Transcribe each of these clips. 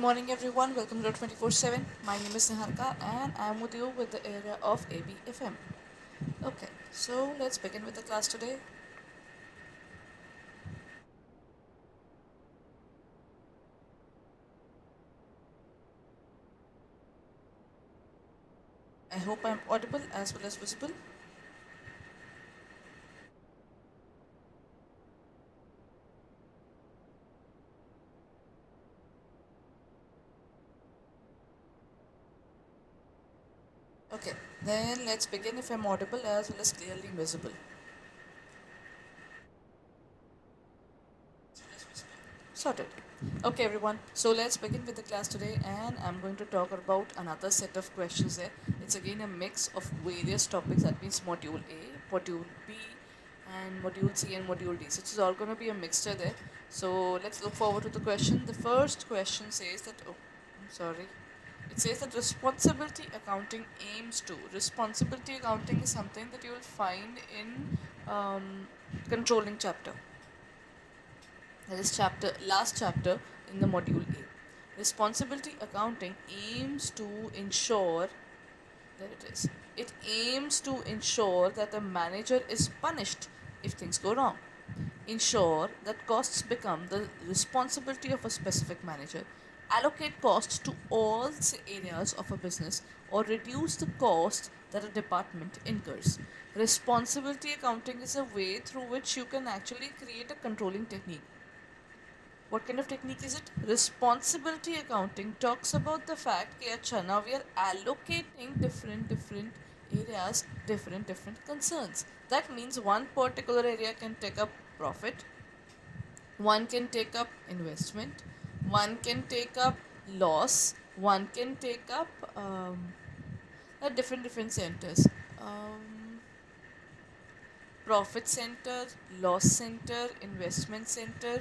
Morning everyone, welcome to 24/7. My name is Niharika and I'm with you with the area of ABFM. Okay, so let's begin with the class today. I hope I'm audible as well as visible. Okay, then let's begin if I'm audible as well as clearly visible. Sorted. Okay, everyone. So let's begin with the class today, and I'm going to talk about another set of questions there. It's again a mix of various topics. That means Module A, Module B, and Module C and Module D. So it's all going to be a mixture there. So let's look forward to the question. The first question says that. Oh, I'm sorry. It says that responsibility accounting aims to. Responsibility accounting is something that you will find in controlling chapter. That is last chapter in the module A. Responsibility accounting aims to ensure, there it is, it aims to ensure that the manager is punished if things go wrong. Ensure that costs become the responsibility of a specific manager. Allocate costs to all areas of a business or reduce the cost that a department incurs. Responsibility accounting is a way through which you can actually create a controlling technique. What kind of technique is it? Responsibility accounting talks about the fact that अच्छा now we are allocating different areas, different concerns. That means one particular area can take up profit, one can take up investment, one can take up loss, one can take up different centers. Um, Profit center, loss center, investment center.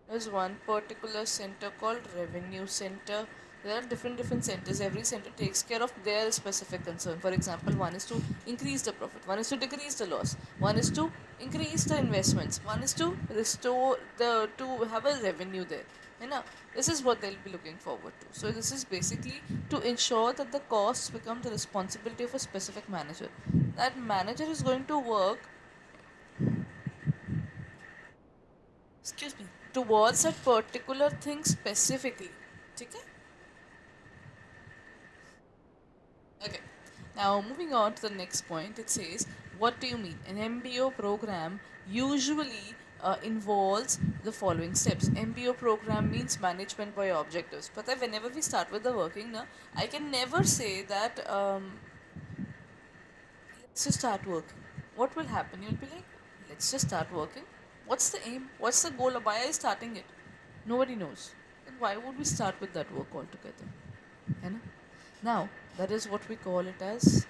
There's one particular center called revenue center. There are different centers. Every center takes care of their specific concern. For example, one is to increase the profit, one is to decrease the loss, one is to increase the investments, one is to restore the to have a revenue there. You know, this is what they'll be looking forward to. So this is basically to ensure that the costs become the responsibility of a specific manager. That manager is going to work, excuse me, towards that particular thing specifically. Okay. Okay. Now moving on to the next point, it says, what do you mean? An MBO program usually involves the following steps. MBO program means management by objectives. But whenever we start with the working, na, I can never say that let's just start working. What will happen? You'll be like, let's just start working. What's the aim? What's the goal? Why are you starting it? Nobody knows. Then why would we start with that work altogether? You know? Now, that is what we call it as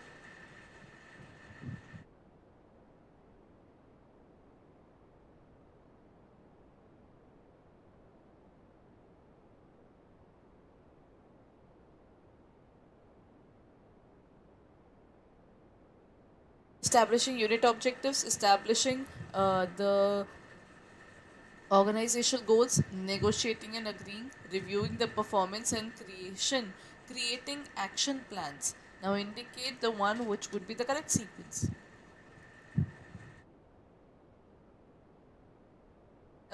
establishing unit objectives, establishing the organizational goals, negotiating and agreeing, reviewing the performance and creating action plans. Now indicate the one which would be the correct sequence.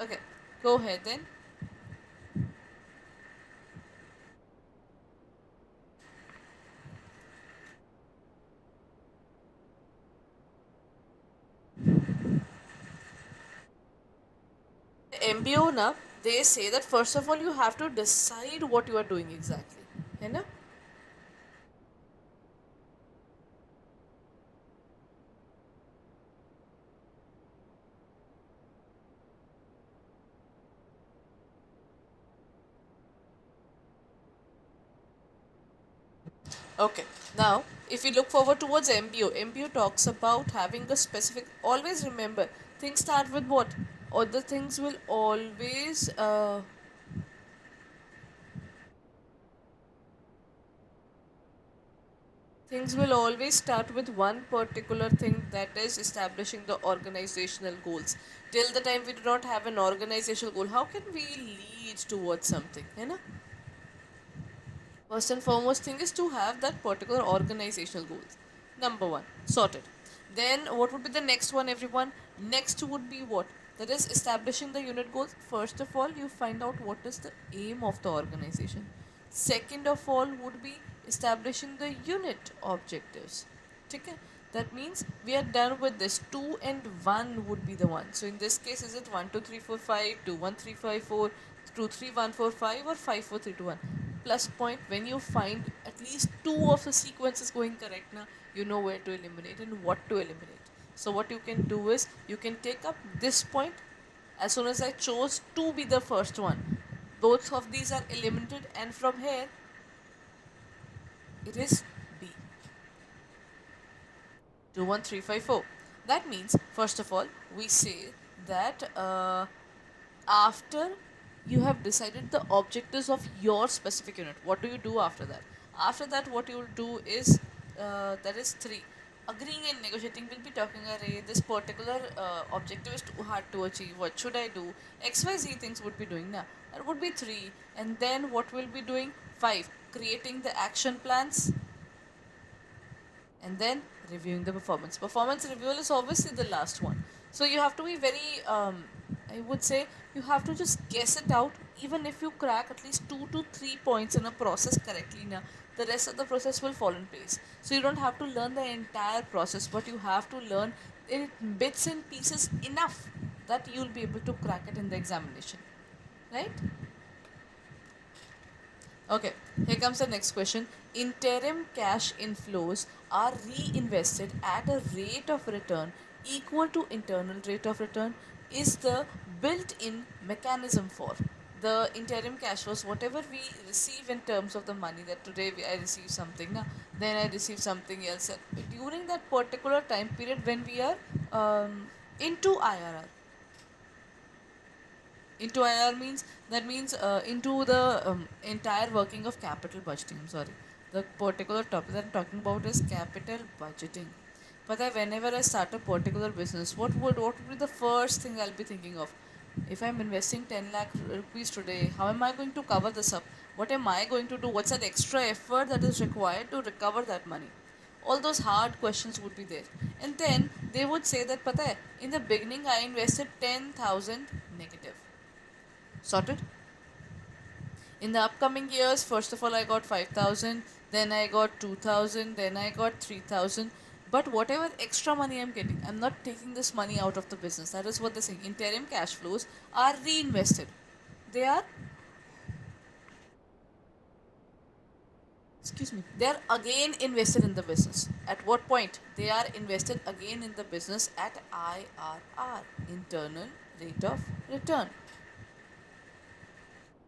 Okay, go ahead then. The MBO now, they say that first of all you have to decide what you are doing exactly. You know? Okay. Now, if you look forward towards MBO, MBO talks about having a specific. Always remember, things start with what? Other things will always. Things will always start with one particular thing, that is establishing the organizational goals. Till the time we do not have an organizational goal, how can we lead towards something? You know? First and foremost thing is to have that particular organizational goals. Number one, sorted. Then what would be the next one, everyone? Next would be what? That is establishing the unit goals. First of all, you find out what is the aim of the organization. Second of all would be establishing the unit objectives. Okay? That means we are done with this. 2 and 1 would be the one. So in this case, is it 1 2 3 4 5, 2 1 3 5 4, 2 3 1 4 5, or 5 4 3 2 1? Plus point, when you find at least two of the sequences going correct now, you know where to eliminate and what to eliminate. So what you can do is you can take up this point. As soon as I chose to be the first one, both of these are eliminated, and from here it is B. 2 1 3 5 4. That means, first of all, we say that after you have decided the objectives of your specific unit, what do you do after that? After that, what you will do is that is 3. Agreeing and negotiating, will be talking, array, this particular objective is too hard to achieve, what should I do? XYZ things would be doing now. That would be 3. And then what will be doing? 5. Creating the action plans, and then reviewing the performance review is obviously the last one. So you have to be very I would say, you have to just guess it out. Even if you crack at least 2 to 3 points in a process correctly now, the rest of the process will fall in place. So you don't have to learn the entire process, but you have to learn in bits and pieces enough that you'll be able to crack it in the examination, right? Okay, here comes the next question. Interim cash inflows are reinvested at a rate of return equal to internal rate of return is the built-in mechanism for the interim cash flows. Whatever we receive in terms of the money, that today I receive something now, then I receive something else, during that particular time period when we are into IRR. Into IR means, that means into the entire working of capital budgeting. I'm sorry, the particular topic that I'm talking about is capital budgeting. But whenever I start a particular business, what would be the first thing I'll be thinking of? If I'm investing 10 lakh rupees today, how am I going to cover this up? What am I going to do? What's that extra effort that is required to recover that money? All those hard questions would be there. And then they would say that, Pata hai, in the beginning I invested 10,000 negative. Sorted? In the upcoming years, first of all, I got 5,000, then I got 2,000, then I got 3,000. But whatever extra money I'm getting, I'm not taking this money out of the business. That is what they're saying. Interim cash flows are reinvested. They are, they are again invested in the business. At what point? They are invested again in the business at IRR, internal rate of return.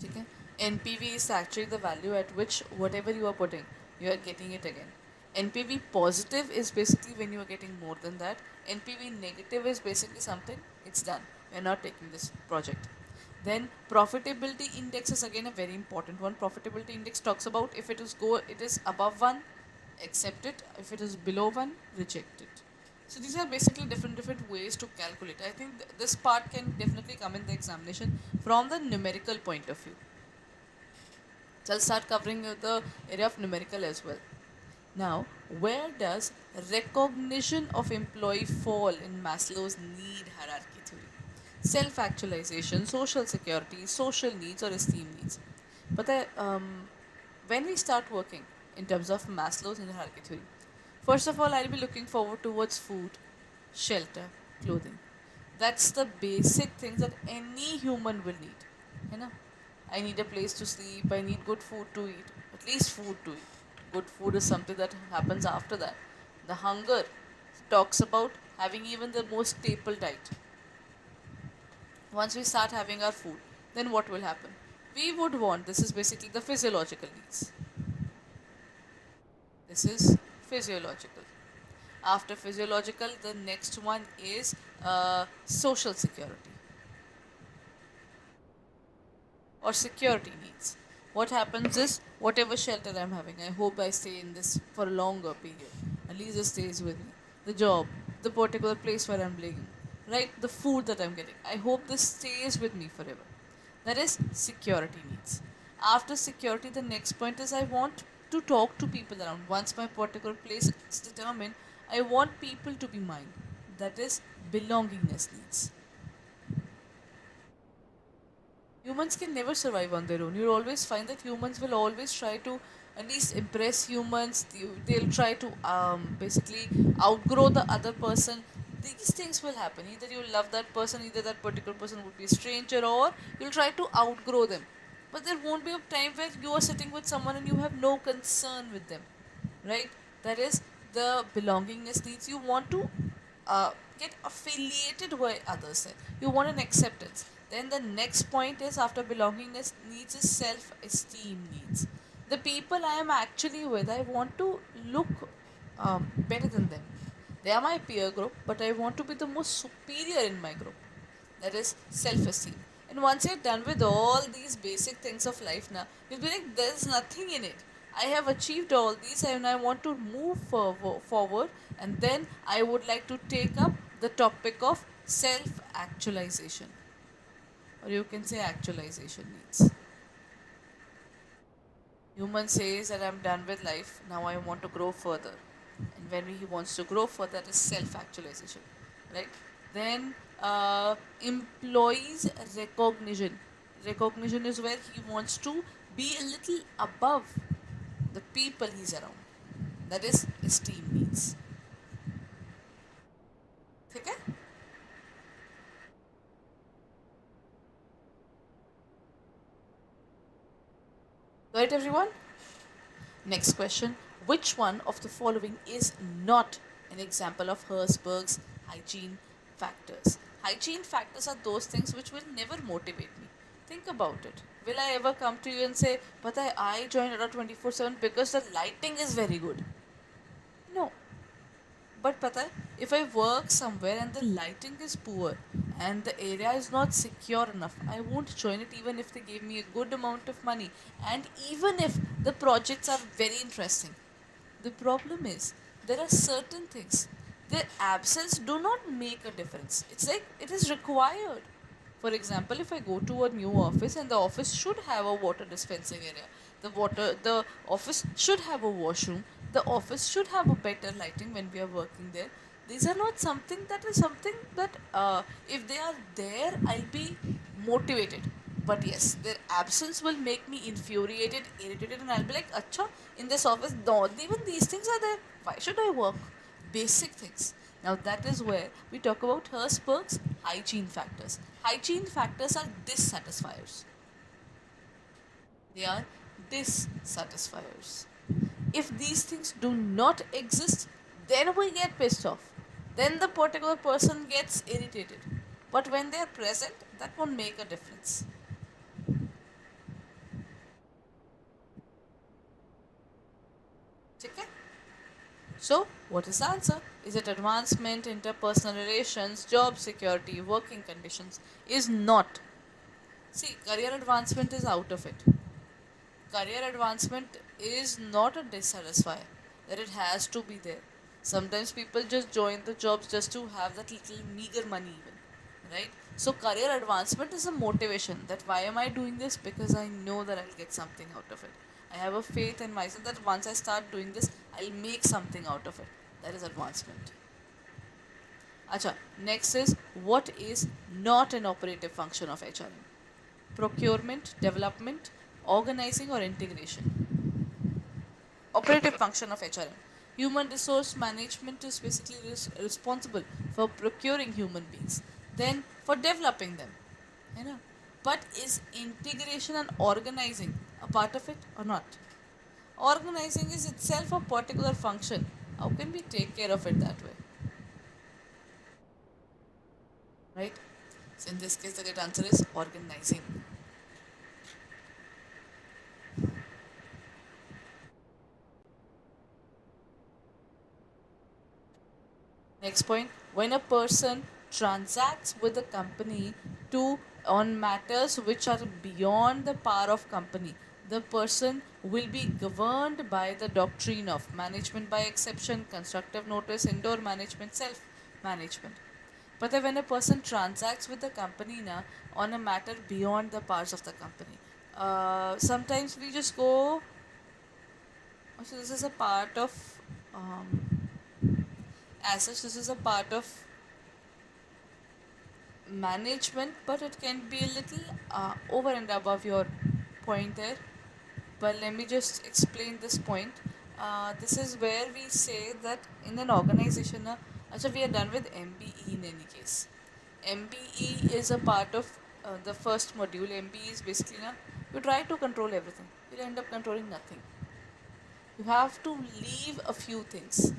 Okay? NPV is actually the value at which whatever you are putting, you are getting it again. NPV positive is basically when you are getting more than that. NPV negative is basically something, it's done. We are not taking this project. Then profitability index is again a very important one. Profitability index talks about if it is above 1, accept it. If it is below 1, reject it. So these are basically different ways to calculate. I think this part can definitely come in the examination from the numerical point of view. So I'll start covering the area of numerical as well. Now, where does recognition of employee fall in Maslow's need hierarchy theory? Self-actualization, social security, social needs, or esteem needs. But when we start working in terms of Maslow's need hierarchy theory, first of all, I'll be looking forward towards food, shelter, clothing. That's the basic things that any human will need. You know, I need a place to sleep. I need good food to eat. At least food to eat. Good food is something that happens after that. The hunger talks about having even the most staple diet. Once we start having our food, then what will happen? We would want, this is basically the physiological needs. This is physiological. After physiological, the next one is social security or security needs. What happens is, whatever shelter I'm having, I hope I stay in this for a longer period. At least it stays with me. The job, the particular place where I'm living, right? The food that I'm getting. I hope this stays with me forever. That is security needs. After security, the next point is I want to talk to people around. Once my particular place is determined, I want people to be mine. That is belongingness needs. Humans can never survive on their own. You'll always find that humans will always try to at least impress humans. They'll try to basically outgrow the other person. These things will happen. Either you'll love that person, either that particular person would be a stranger, or you'll try to outgrow them. But there won't be a time where you are sitting with someone and you have no concern with them, right? That is the belongingness needs. You want to get affiliated with others. You want an acceptance. Then the next point is, after belongingness needs, is self-esteem needs. The people I am actually with, I want to look better than them. They are my peer group, but I want to be the most superior in my group. That is self-esteem. And once you're done with all these basic things of life now, you'll be like, there's nothing in it. I have achieved all these and I want to move forward, and then I would like to take up the topic of self-actualization, or you can say actualization needs. Human says that I'm done with life, now I want to grow further. And when he wants to grow further, that is self actualization, right? Then employees recognition. Recognition is where he wants to be a little above the people he's around. That is esteem needs. Okay? Got it, everyone? Next question. Which one of the following is not an example of Herzberg's hygiene factors? Hygiene factors are those things which will never motivate me. Think about it. Will I ever come to you and say, but I joined Adda 24/7 because the lighting is very good? No. But pata hai, if I work somewhere and the lighting is poor and the area is not secure enough, I won't join it even if they give me a good amount of money, and even if the projects are very interesting. The problem is, there are certain things, their absence do not make a difference. It's like it is required. For example, if I go to a new office and the office should have a water dispensing area, the office should have a washroom, the office should have a better lighting when we are working there. These are not something that is something that if they are there, I'll be motivated. But yes, their absence will make me infuriated, irritated, and I'll be like, Acha, in this office, not even these things are there. Why should I work? Basic things. Now that is where we talk about Herzberg's hygiene factors. Hygiene factors are dissatisfiers. They are dissatisfiers. If these things do not exist, then we get pissed off. Then the particular person gets irritated. But when they are present, that won't make a difference. Okay? So, what is the answer? Is it advancement, interpersonal relations, job security, working conditions? Is not. See, career advancement is out of it. Career advancement is not a dissatisfier, that it has to be there. Sometimes people just join the jobs just to have that little meager money, even, right? So, career advancement is a motivation that why am I doing this? Because I know that I'll get something out of it. I have a faith in myself that once I start doing this, I'll make something out of it. That is advancement. Acha, next is, what is not an operative function of HRM? Procurement, development, organizing, or integration? Operative function of HRM. Human resource management is basically responsible for procuring human beings, then for developing them. You know? But is integration and organizing a part of it or not? Organizing is itself a particular function. How can we take care of it that way? Right? So in this case, the correct answer is organizing. Next point, when a person transacts with a company to on matters which are beyond the power of company, the person will be governed by the doctrine of management by exception, constructive notice, indoor management, self management. But then when a person transacts with the company na, on a matter beyond the powers of the company, sometimes we just go. So this is a part of, um, as such, this is a part of management, but it can be a little over and above your point there. But let me just explain this point. This is where we say that in an organization, actually we are done with MBE in any case. MBE is a part of the first module. MBE is basically you try to control everything. You'll end up controlling nothing. You have to leave a few things.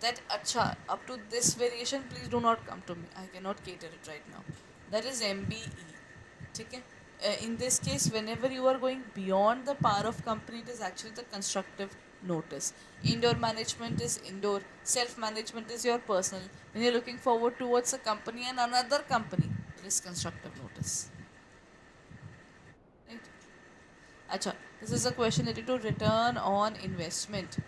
That acha, up to this variation, please do not come to me. I cannot cater it right now. That is MBE. Okay? In this case, whenever you are going beyond the power of company, it is actually the constructive notice. Indoor management is indoor, self management is your personal. When you're looking forward towards a company and another company, it is constructive notice. Right? Acha, this is a question related to return on investment.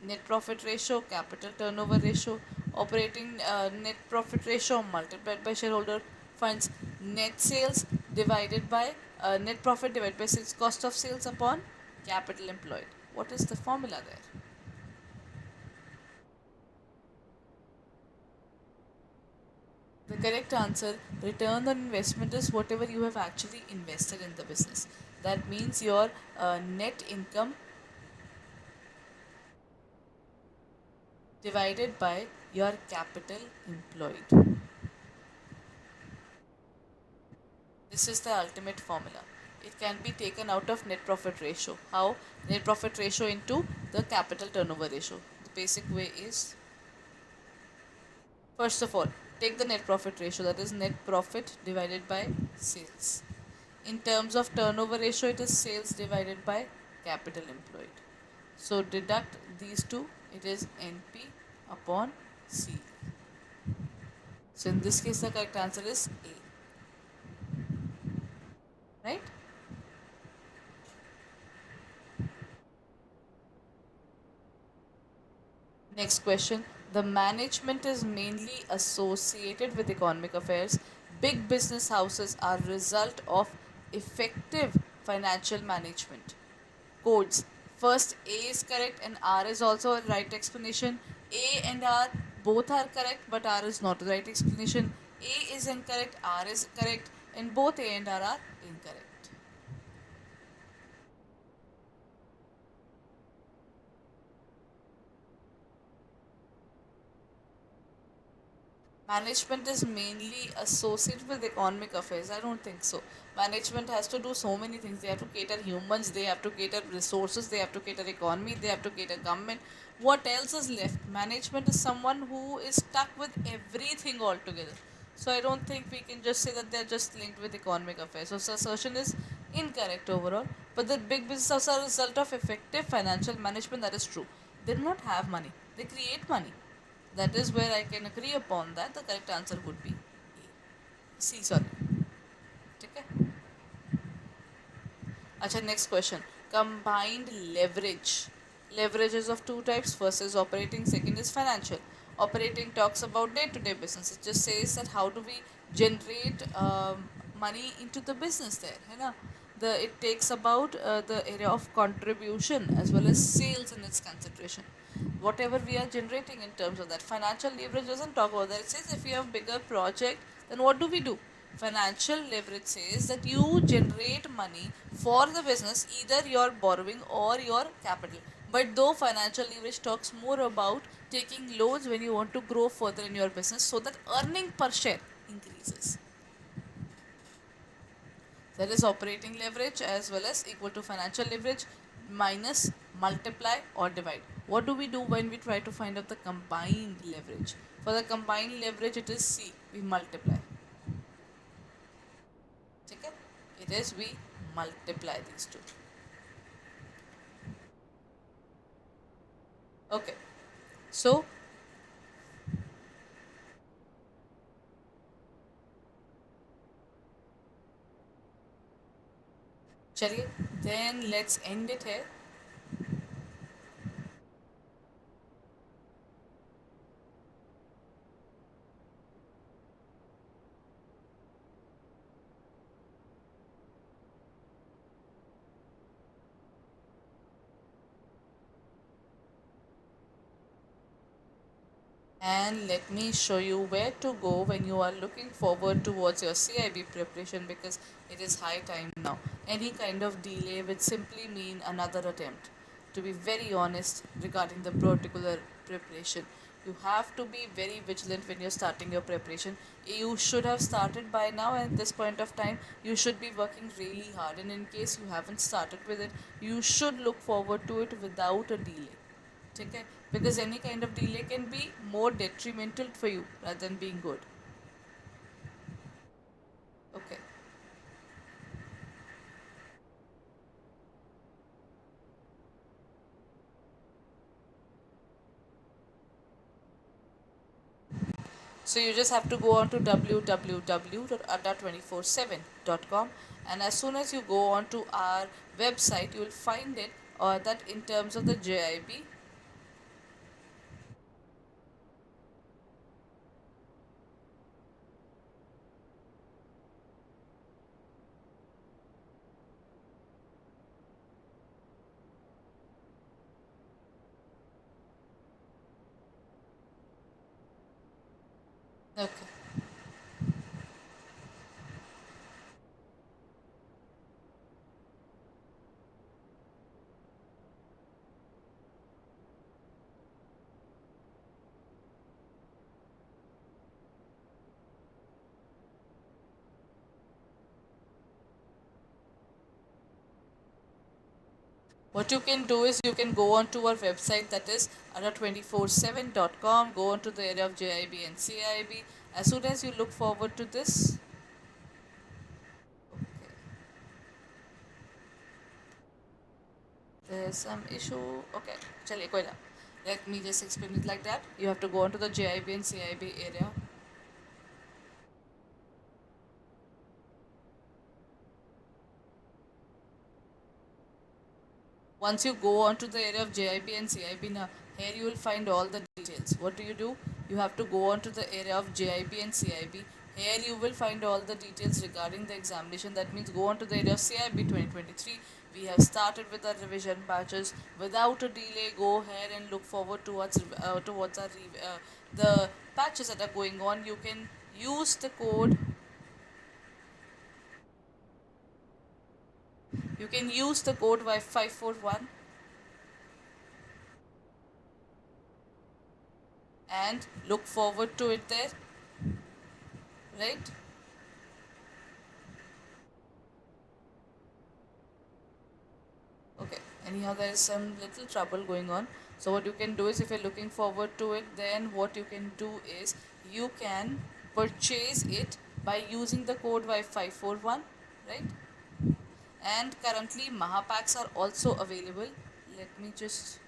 Net profit ratio, capital turnover ratio, operating net profit ratio multiplied by shareholder funds, net sales divided by net profit divided by sales, cost of sales upon capital employed. What is the formula there? The correct answer, return on investment, is whatever you have actually invested in the business. That means your net income divided by your capital employed. This is the ultimate formula. It can be taken out of net profit ratio. How? Net profit ratio into the capital turnover ratio. The basic way is, first of all, take the net profit ratio, that is net profit divided by sales. In terms of turnover ratio, it is sales divided by capital employed. So deduct these two, it is NP upon C. So in this case, the correct answer is A. Right? Next question. The management is mainly associated with economic affairs. Big business houses are result of effective financial management. Codes. First, A is correct and R is also a right explanation. A and R both are correct, but R is not the right explanation. A is incorrect, R is correct, and both A and R are incorrect. Management is mainly associated with economic affairs. I don't think so. Management has to do so many things. They have to cater humans, they have to cater resources, they have to cater economy, they have to cater government. What else is left? Management is someone who is stuck with everything altogether. So I don't think we can just say that they're just linked with economic affairs. So assertion is incorrect overall. But the big businesses are a result of effective financial management. That is true. They do not have money. They create money. That is where I can agree upon that. The correct answer would be C. Sorry. Okay. Acha, next question. Combined leverage. Leverage is of two types. First is operating, second is financial. Operating talks about day-to-day business. It just says that how do we generate money into the business there. You know? It takes about the area of contribution as well as sales in its consideration. Whatever we are generating in terms of that. Financial leverage doesn't talk about that. It says if you have bigger project, then what do we do? Financial leverage says that you generate money for the business, either your borrowing or your capital. But though financial leverage talks more about taking loans when you want to grow further in your business so that earning per share increases. That is operating leverage as well as equal to financial leverage minus multiply or divide. What do we do when we try to find out the combined leverage? For the combined leverage, it is C. We multiply. Okay? It is we multiply these two. Okay. So, चलिए, then let's end it here. And let me show you where to go when you are looking forward towards your CIB preparation, because it is high time now. Any kind of delay would simply mean another attempt. To be very honest regarding the particular preparation, you have to be very vigilant when you're starting your preparation. You should have started by now, and at this point of time, you should be working really hard. And in case you haven't started with it, you should look forward to it without a delay. ठीक है, because any kind of delay can be more detrimental for you rather than being good. Okay, so you just have to go on to www.adda247.com, and as soon as you go on to our website you will find it, that in terms of the JIB. Okay. What you can do is you can go on to our website, that is adda247.com, go on to the area of JIB and CIB. As soon as you look forward to this, there's some issue. Okay, chaliye koi na. Let me just explain it like that. You have to go on to the JIB and CIB area. Once you go on to the area of JIB and CIB now, here you will find all the details. What do? You have to go on to the area of JIB and CIB. Here you will find all the details regarding the examination. That means go on to the area of CIB 2023. We have started with our revision batches. Without a delay, go ahead and look forward towards the patches that are going on. You can use the code. You can use the code Y541 and look forward to it there, right? Okay, anyhow there is some little trouble going on. So what you can do is, if you're looking forward to it, then what you can do is you can purchase it by using the code Y541, right? And currently Mahapacks are also available. Let me just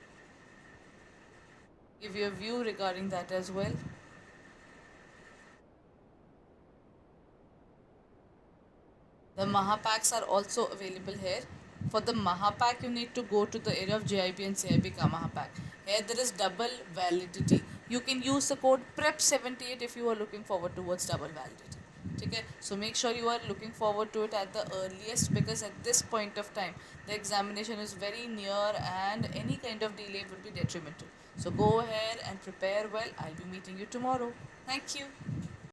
give you a view regarding that as well. The Mahapacks are also available here. For the Mahapack, you need to go to the area of JIB and CIB ka Mahapack. Here there is double validity. You can use the code PREP78 if you are looking forward towards double validity. Okay? So make sure you are looking forward to it at the earliest, because at this point of time the examination is very near and any kind of delay will be detrimental. So go ahead and prepare well. I'll be meeting you tomorrow. Thank you.